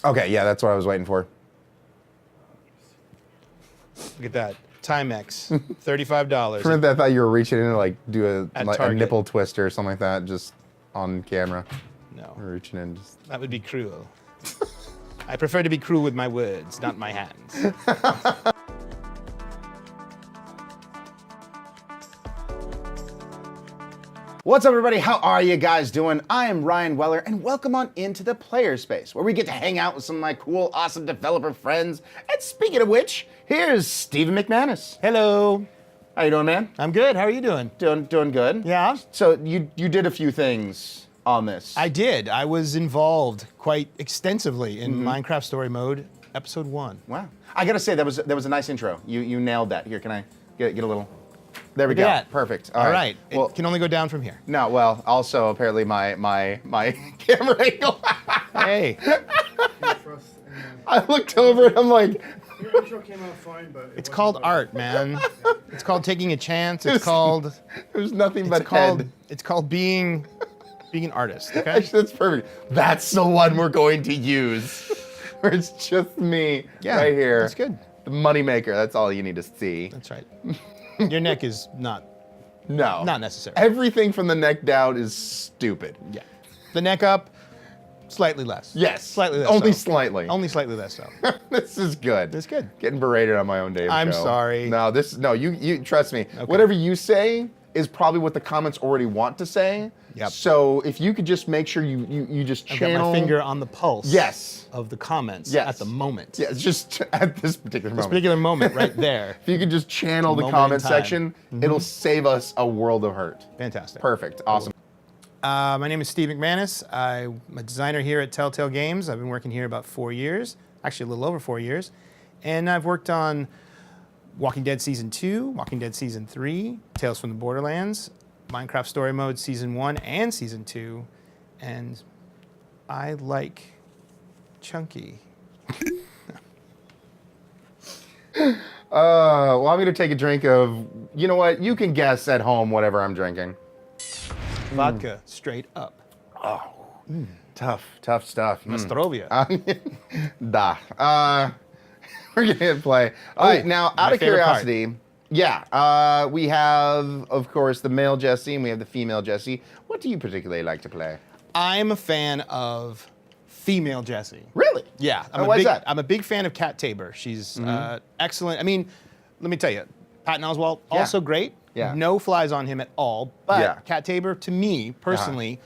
Okay, yeah, that's what I was waiting for. Look at that. Timex, $35. For a minute, I thought you were reaching in to like do a Target. nipple twister or something like that, just on camera. No, Reaching in, just. that would be cruel. I prefer to be cruel with my words, not my hands. What's up, everybody? How are you guys doing? I am Ryan Weller, and welcome on into the Player Space, where we get to hang out with some of my cool, awesome developer friends. And speaking of which, here's Stephen McManus. Hello. How you doing, man? I'm good. How are you doing? Doing good. Yeah. So you did a few things on this. I did. I was involved quite extensively in Minecraft Story Mode, Episode 1. Wow. I gotta say that was a nice intro. You nailed that. Here, can I get a little? There we Look at go. that. Perfect. All right. Well, It can only go down from here. no. Well, also apparently my camera angle. Hey. I looked over and I'm like, Your intro came out fine, but It's called art, man. It's called taking a chance. It's called there's nothing but head. it's called being an artist. Okay. Actually, that's perfect. That's the one we're going to use. Where it's just me right here. That's good. The moneymaker. That's all you need to see. That's right. Your neck is not No. necessary. Everything from the neck down is stupid. Yeah. The neck up, slightly less. Yes. Slightly less. Only so. slightly. Only slightly less so. This is good. It's good. Getting berated on my own damn show. I'm sorry. No, you trust me. Whatever you say is probably what the comments already want to say. Yep. So if you could just make sure you just I've got channel my finger on the pulse. Yes. Of the comments Yes. at the moment. Yeah, it's just at this particular This moment. particular moment right there. If you could just channel the Moment in comment time. section, it'll save us a world of hurt. Fantastic. Perfect. Awesome. My name is Steve McManus. I'm a designer here at Telltale Games. I've been working here about 4 years, actually a little over 4 years. And I've worked on Walking Dead Season 2, Walking Dead Season 3, Tales from the Borderlands, Minecraft Story Mode Season 1 and Season 2. And I like chunky. Well, I'm gonna take a drink of, you know what? You can guess at home whatever I'm drinking. Vodka, straight up. Tough stuff. Nostrovia. We're gonna hit play. All right, now, my out of favorite part. curiosity, we have, of course, the male Jesse and we have the female Jesse. What do you particularly like to play? I'm a fan of female Jessie. Really? Yeah. Why is that? I'm a big fan of Kat Tabor. She's excellent. I mean, let me tell you, Patton Oswalt, also great. Yeah. No flies on him at all. But Yeah. Kat Tabor, to me personally,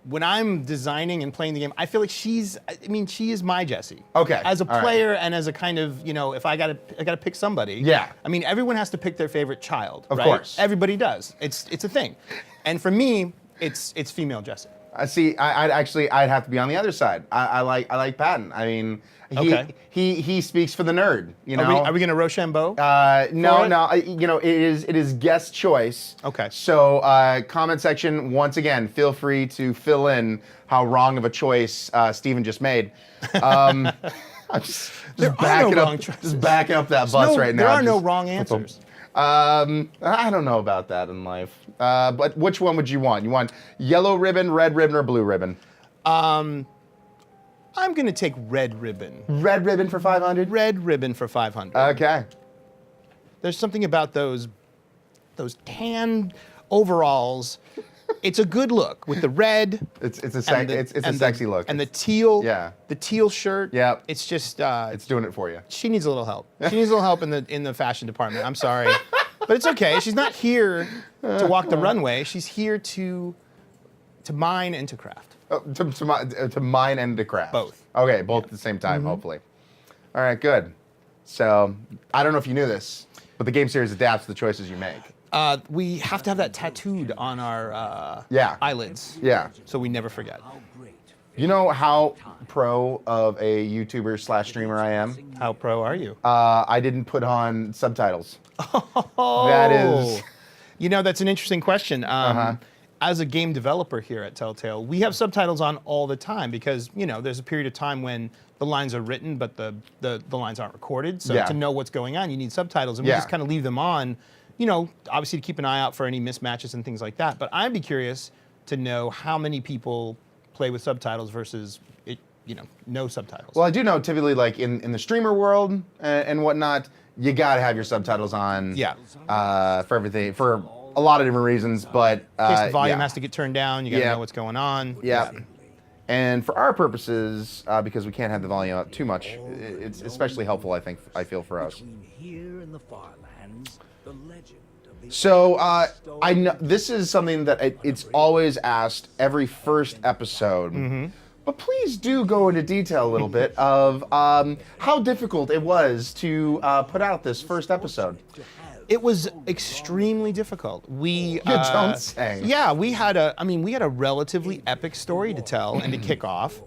when I'm designing and playing the game, I feel like she is my Jessie. Okay, As a all right. player and as a kind of, if I gotta pick somebody. Yeah. I mean, everyone has to pick their favorite child. Of right? course. Everybody does. It's a thing. And for me, it's female Jessie. See, I'd have to be on the other side. I like Patton. I mean, he speaks for the nerd. You know. Are we gonna Rochambeau? No. It is guest choice. Okay. So comment section once again. Feel free to fill in how wrong of a choice Steven just made. I'm just backing wrong up, choices. just backing up that bus right now. There are no Just- wrong answers. I don't know about that in life. But which one would you want? You want yellow ribbon, red ribbon, or blue ribbon? I'm gonna take red ribbon. Red ribbon for 500. Red ribbon for 500. Okay. There's something about those tan overalls. It's a good look with the red. It's a and the- sexy look. And the teal. Yeah. The teal shirt. Yep. It's just. It's doing it for you. She needs a little help. She needs a little help in the fashion department. I'm sorry, but it's okay. She's not here to walk the runway. She's here to mine and to craft. To mine and to craft. Both. Okay, both at the same time, hopefully. All right, good. So I don't know if you knew this, but the game series adapts to the choices you make. We have to have that tattooed on our Yeah. eyelids. Yeah. So we never forget. You know how pro of a YouTuber / streamer I am? How pro are you? I didn't put on subtitles. That is. That's an interesting question. As a game developer here at Telltale, we have subtitles on all the time because, there's a period of time when the lines are written, but the lines aren't recorded. So Yeah. to know what's going on, you need subtitles. And we Yeah. just kind of leave them on, obviously to keep an eye out for any mismatches and things like that. But I'd be curious to know how many people play with subtitles versus it, no subtitles. Well, I do know typically, like in the streamer world and whatnot, you gotta have your subtitles on. Yeah. For everything, for a lot of different reasons, but in case the volume yeah. has to get turned down, you got to Yeah. know what's going on. Yeah. And for our purposes, because we can't have the volume up too much, it's especially helpful, I feel, for us. Here in the Farlands, the legend of the So I know this is something that it's always asked every first episode. But please do go into detail a little bit of how difficult it was to put out this first episode. It was extremely difficult. We You don't say. Yeah, we had a relatively epic story to tell and to kick off.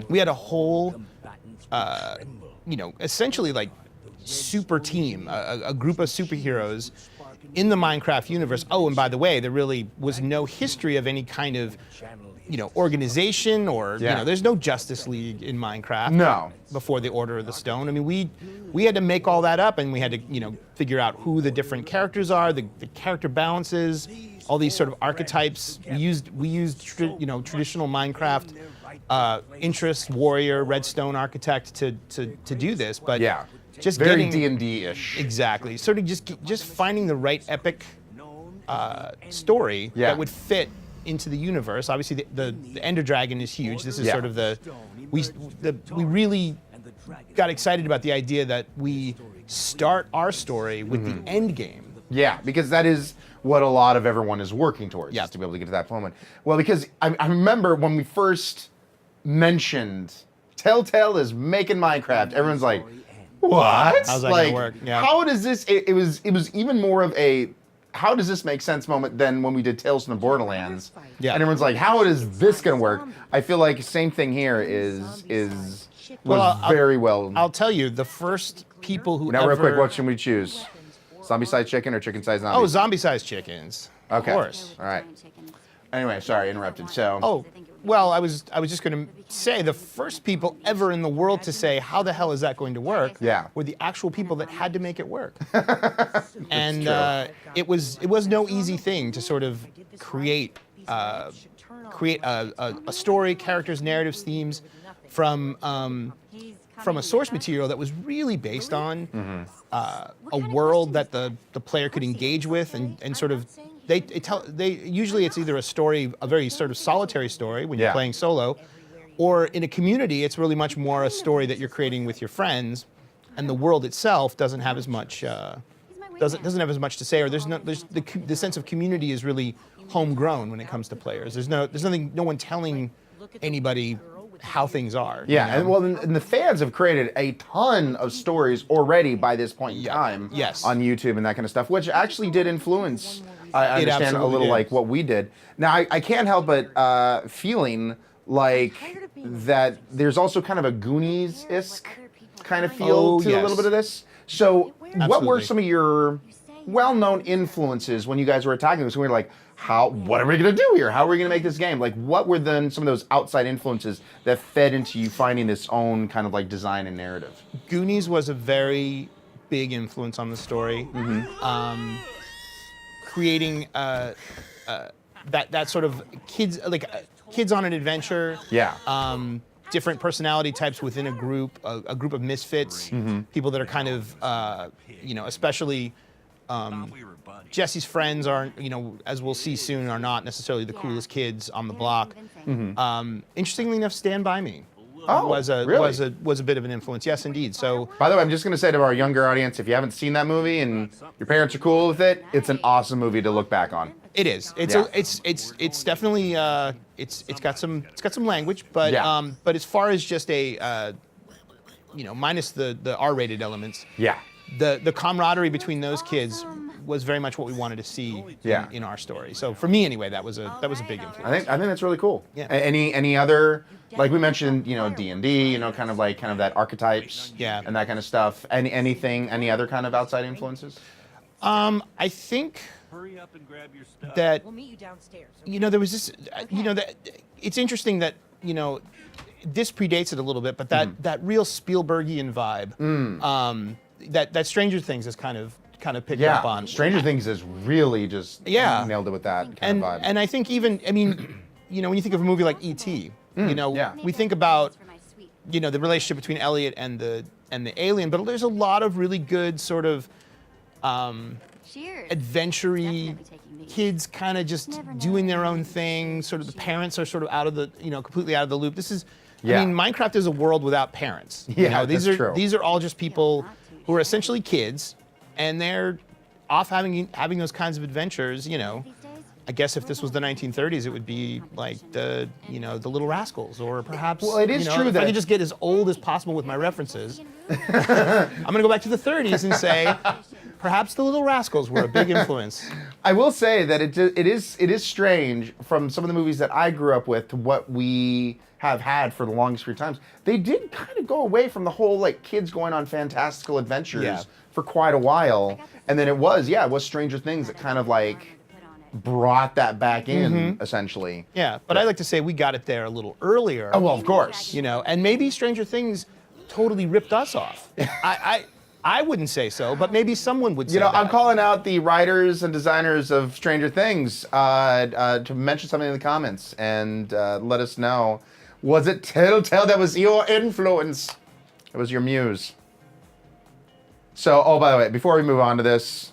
We had a whole, essentially like super team, a group of superheroes in the Minecraft universe. Oh, and by the way, there really was no history of any kind of, organization or, Yeah. there's no Justice League in Minecraft. No. Before the Order of the Stone. I mean, we had to make all that up, and we had to, figure out who the different characters are, the character balances, all these sort of archetypes. We used traditional Minecraft interest, warrior, redstone architect to do this, but Yeah. just Very getting D&D-ish. exactly sort of just finding the right epic story Yeah. that would fit into the universe. Obviously, the Ender Dragon is huge. This is Yeah. sort of we really got excited about the idea that we start our story with the end game. Yeah, because that is what a lot of everyone is working towards, Yeah. is to be able to get to that moment. Well, because I remember when we first mentioned Telltale is making Minecraft, everyone's like, what? How's that like, gonna work? Yeah. How does this, it was even more of a, how does this make sense moment than when we did Tales from the Borderlands. Yeah. And everyone's like, how is this going to work? I feel like same thing here was Well, very well. I'll tell you, the first people who Now, ever... real quick, what should we choose? Zombie-sized chicken or chicken-sized zombie? Oh, zombie-sized chickens. Okay. Of course. All right. Anyway, sorry, interrupted. So. Oh, well, I was just going to say the first people ever in the world to say, how the hell is that going to work? Yeah. Were the actual people that had to make it work. And true. it was no easy thing to sort of create a story, characters, narratives, themes from a source material that was really based on a world that the player could engage with and sort of usually it's either a story, a very sort of solitary story when you're Yeah. playing solo, or in a community it's really much more a story that you're creating with your friends, and the world itself doesn't have as much doesn't have as much to say, or there's the sense of community is really homegrown when it comes to players. There's no one telling anybody how things are. Yeah, you know? and well, and the fans have created a ton of stories already by this point in time. Yes. On YouTube and that kind of stuff, which actually did influence. I understand a absolutely little did. like what we did. Now, I can't help but feeling like that there's also kind of a Goonies-esque kind of feel Oh, to a yes. little bit of this. So, what were Absolutely. some of your well-known influences when you guys were attacking this? We were like, what are we gonna do here? How are we gonna make this game? Like, what were then some of those outside influences that fed into you finding this own kind of like design and narrative? Goonies was a very big influence on the story. Creating that sort of kids on an adventure. Yeah. Different personality types within a group of misfits, people that are kind of, especially Jesse's friends aren't, as we'll see soon, are not necessarily the coolest kids on the block. Interestingly enough, Stand By Me Oh, was really? a bit of an influence. Yes, indeed. So By the way, I'm just gonna say to our younger audience, if you haven't seen that movie and your parents are cool with it, it's an awesome movie to look back on. it is. Yeah. It's definitely it's got some language, but Yeah. but as far as just a minus the R-rated elements, Yeah. the camaraderie between those kids was very much what we wanted to see Yeah. in our story. So for me anyway, that was a big influence. I think that's really cool. Yeah. Any other, like we mentioned, D&D, kind of that archetypes. Yeah. And that kind of stuff. Any other kind of outside influences? I think Hurry up and grab your stuff. that We'll meet you downstairs. there was this that it's interesting that this predates it a little bit, but that real Spielbergian vibe that Stranger Things has kind of picked up on. Stranger Things is really just Yeah. nailed it with that kind of vibe. And I think even when you think of a movie like E.T., yeah. we think about the relationship between Elliot and the alien, but there's a lot of really good sort of Cheers. adventure-y Definitely taking these. kids kind of just Never know doing their when own you'll thing. see Sort of the cheers. parents are sort of out of the, completely out of the loop. This is, Yeah. I mean, Minecraft is a world without parents. Yeah, these that's are true. these are all just people not to who are share. essentially kids, and they're off having those kinds of adventures. These days, I guess if this was the 1930s, it would be like the Little Rascals, or perhaps. Well, it is true if that- I could just get as old as possible with my references. I'm gonna go back to the 30s and say, perhaps the Little Rascals were a big influence. I will say that it is strange from some of the movies that I grew up with to what we have had for the longest period of times. They did kind of go away from the whole like kids going on fantastical adventures Yeah. for quite a while, and then it was Stranger Things that kind of like brought that back in essentially. Yeah, but I like to say we got it there a little earlier. Oh well, of course. And maybe Stranger Things totally ripped us off. I wouldn't say so, but maybe someone would say that. I'm calling out the writers and designers of Stranger Things to mention something in the comments and let us know. Was it Telltale that was your influence? It was your muse. So, oh, by the way, before we move on to this,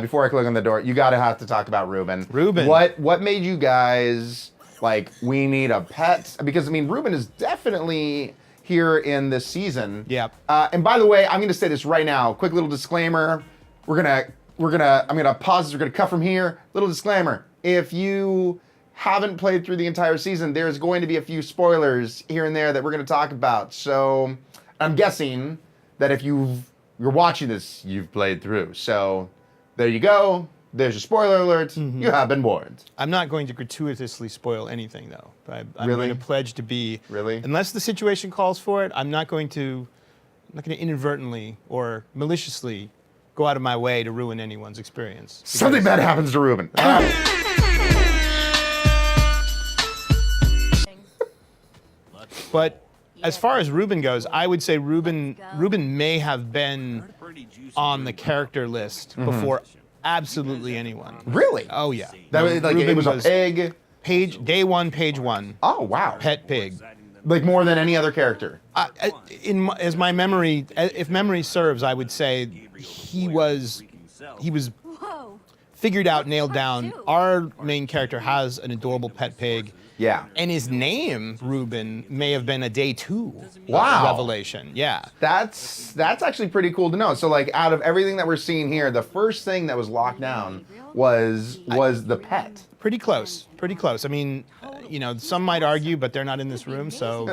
before I click on the door, you gotta have to talk about Ruben. Ruben. What made you guys like? We need a pet because I mean, Ruben is definitely here in this season. Yep. And by the way, I'm going to say this right now. Quick little disclaimer. I'm gonna pause this. We're gonna cut from here. Little disclaimer. If you haven't played through the entire season, there's going to be a few spoilers here and there that we're gonna talk about. So I'm guessing that if you're watching this, you've played through. So there you go. There's your spoiler alert. You have been warned. I'm not going to gratuitously spoil anything, though. I'm Really? going to pledge to be. Really? Unless the situation calls for it, I'm not going to inadvertently or maliciously go out of my way to ruin anyone's experience. Something bad happens to Ruben. But as far as Ruben goes, I would say Ruben may have been on the character list before absolutely anyone. Really? Oh yeah. That was, like, it Ruben was a pig. Day one, page one. Oh wow. Pet pig. Like more than any other character. As my memory, if memory serves, I would say he was Whoa. figured out, nailed down. Our main character has an adorable pet pig. Yeah. And his name, Ruben, may have been a day two Wow. revelation. Yeah. That's actually pretty cool to know. So like out of everything that we're seeing here, the first thing that was locked down was the pet. Pretty close. Pretty close. I mean, some might argue, but they're not in this room, so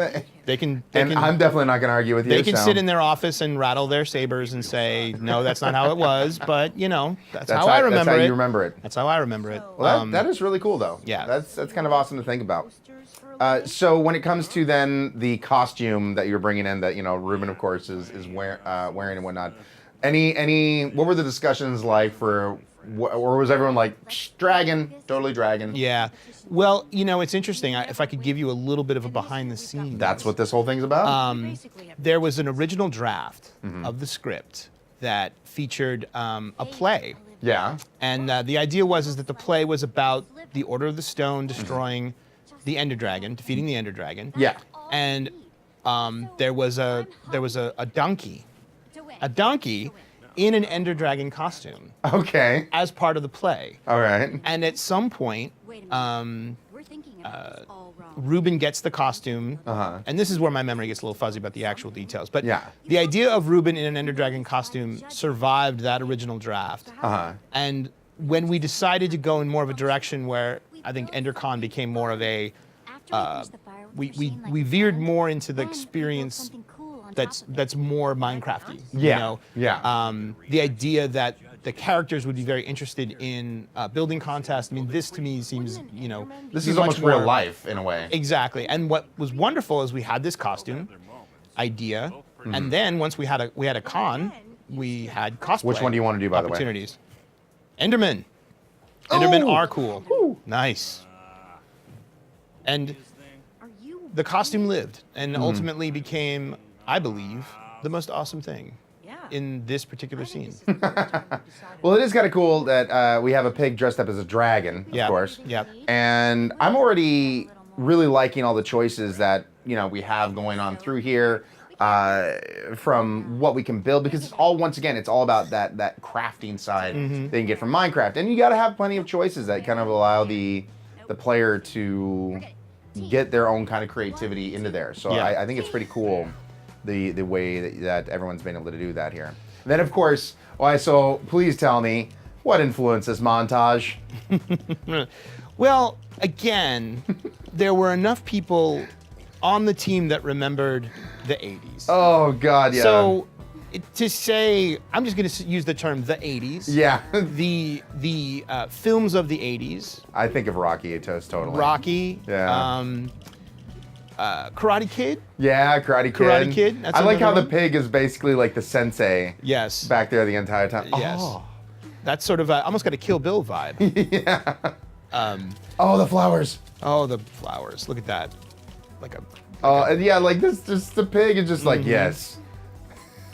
they can. And I'm definitely not going to argue with you. They can so. sit in their office and rattle their sabers and say, "No, that's not how it was." But that's That's how I remember That's how it. you remember it. That's how I remember it. Well, that is really cool though. yeah. That's kind of awesome to think about. So when it comes to then the costume that you're bringing in, that Ruben of course is wearing and whatnot. What were the discussions like for? Or was everyone like, dragon, totally dragon? Yeah. Well, it's interesting. If I could give you a little bit of a behind the scenes. That's what this whole thing's about? There was an original draft Mm-hmm. of the script that featured a play. Yeah. And the idea was that the play was about the Order of the Stone destroying the Ender Dragon, defeating the Ender Dragon. Yeah. And there was a donkey in an Ender Dragon costume Okay. as part of the play. All right. And at some point, Wait a minute. We're thinking about this all wrong. Ruben gets the costume, Uh-huh. and this is where my memory gets a little fuzzy about the actual details. But Yeah. the idea of Ruben in an Ender Dragon costume survived that original draft. Uh-huh. And when we decided to go in more of a direction where I think EnderCon became more of a, we veered more into the experience that's more Minecrafty. Yeah, yeah. The idea that the characters would be very interested in building contests. I mean, this to me seems, This be is much almost real more- life in a way. Exactly. And what was wonderful is we had this costume idea, Mm-hmm. and then once we had a con, we had cosplay. Which one do you want to do, by the way? opportunities. Endermen. Endermen Oh! are cool. Nice. And Are you the costume lived and Mm-hmm. ultimately became, I believe, the most awesome thing Yeah. in this particular scene. Well, it is kind of cool that we have a pig dressed up as a dragon, Yeah. of course. Yep. And I'm already really liking all the choices that we have going on through here, from what we can build, because it's all, once again, it's all about that crafting side that you can get from Minecraft, and you got to have plenty of choices that kind of allow the player to get their own kind of creativity into there. So Yeah. I think it's pretty cool the way that everyone's been able to do that here. And then of course, so please tell me what influenced this montage. Well, again, there were enough people on the team that remembered the 80s. Oh God, yeah. So to say, I'm just going to use the term the 80s. Yeah. The films of the 80s. I think of Rocky totally. Rocky. Yeah. Karate Kid. Yeah, Karate Kid. Karate Kid, that's I like how another the one. pig is basically like the sensei Yes. back there the entire time. Yes. Oh. That's sort of almost got a Kill Bill vibe. Yeah. Oh, the flowers. Oh, the flowers. Look at that. Like a. Oh, and yeah, like this, just the pig is just like, Mm-hmm. yes.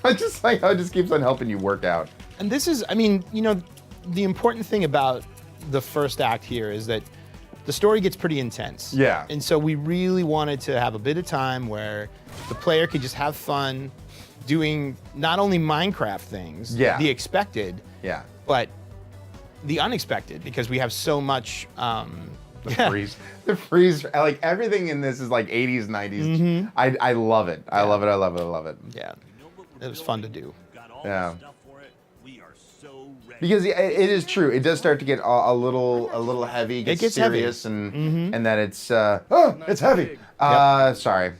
I just like how it just keeps on helping you work out. And this is, I mean, the important thing about the first act here is that the story gets pretty intense. Yeah. And so we really wanted to have a bit of time where the player could just have fun doing not only Minecraft things, Yeah. the expected, Yeah. but the unexpected, because we have so much. The freeze. The freeze. Like everything in this is like 80s, 90s. I love it. I love it. I love it. I love it. Yeah, it was fun to do. Got all Yeah. the stuff for it. We are so ready. Because it is true. It does start to get a little heavy. It gets heavy. serious, and that it's it's heavy. Sorry.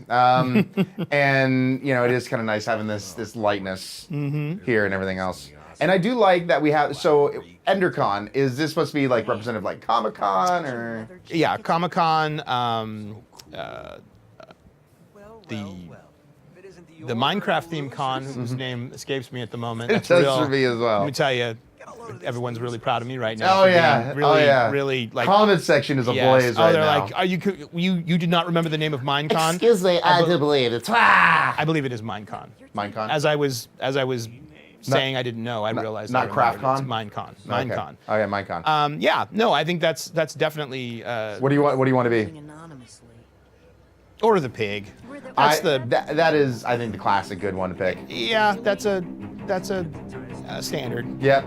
And it is kind of nice having this lightness here and everything else. And I do like that we have. So EnderCon, is this supposed to be like representative like Comic-Con or? Yeah, Comic-Con. The Minecraft theme con, whose name escapes me at the moment. It That's does real. for me as well. Let me tell you, everyone's really proud of me right now. Oh for yeah. being really, Oh yeah. really like. Comment section is Yes. ablaze Oh, right they're now. like, are you did not remember the name of Minecon? Excuse me, I I do believe it's I believe it is Minecon. Minecon. As I was saying, I didn't know. I realized. not I remembered CraftCon? It's Minecon. Okay. Minecon. Okay, Minecon. Yeah. No, I think that's definitely. What do you want to be? Anonymously. Or the pig. We're the- That's the. that is, I think, the classic good one to pick. Yeah, that's a standard. Yep.